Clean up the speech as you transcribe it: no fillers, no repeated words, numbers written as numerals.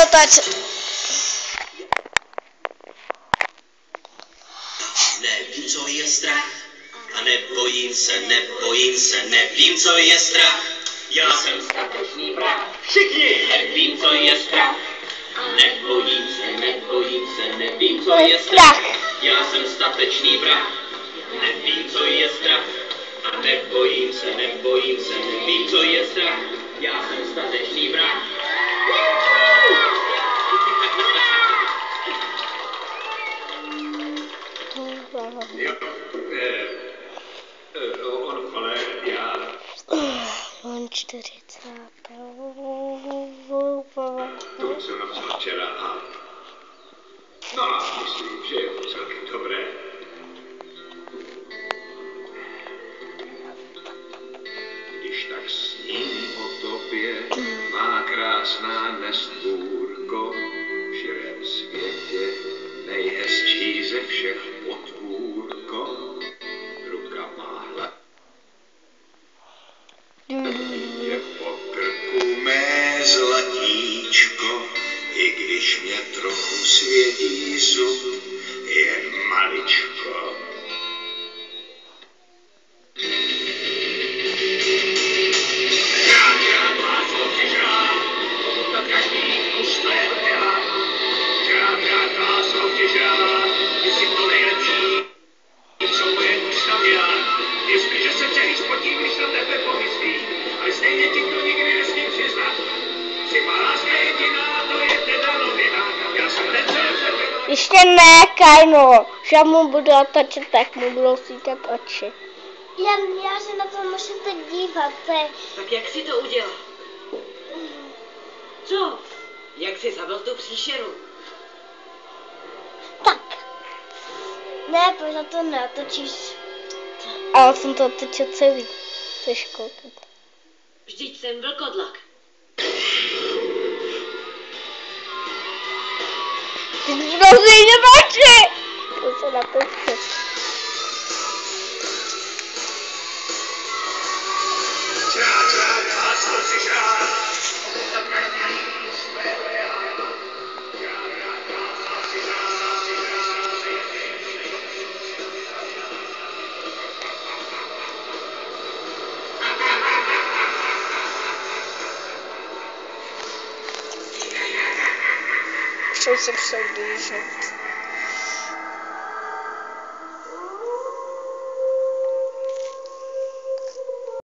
otáčet. Nevím, co je strach. A nebojím se, nevím, co je strach. Já jsem statečný vrah. Všichni! Nevím, co je strach. A nebojím se, nevím, co je strach. Já jsem statečný vrah. Nevím, co je strach. A nebojím se, nevím, co je strach. Já jsem statečný vrah. Ale já... Mám 40. To jsem napsal včera a... No a myslím, že je to celkem dobré. Když tak sním o tobě, má krásná nestvůrko, v širém světě nejhezčí ze všech potvůrko, ruka má hlad. Je po krku mé zlatíčko, i když mě trochu svědí zub, jen maličko. Krát vás soutěžrát, na každý kus tvého těla. Krát vás soutěžrát, jsi to nejlepší, co moje ústa měla. Jestliže se celý spotím, když na tebe pomyslí, ale stejně ti to nikdy nesmí přiznat. Jsi má láska jediná, to je teda novina. Já jsem ten, co tebe... Ještě ne, Kajno. Že já mu budu otočit, tak mu budou svítat oči. Já se na to musíte dívat, Tak jak jsi to udělal? Co? Jak jsi zabil tu příšeru? tak. Ne, protože to neotočíš. Ale jsem to otočil celý. To je škoda. Vždyť jsem vlkodlak. Ty znovu nemáči! To se natočil. Krát vás soutěžrát, na každý kus tvého těla. Krát vás soutěžrát. Už jsem se blížil.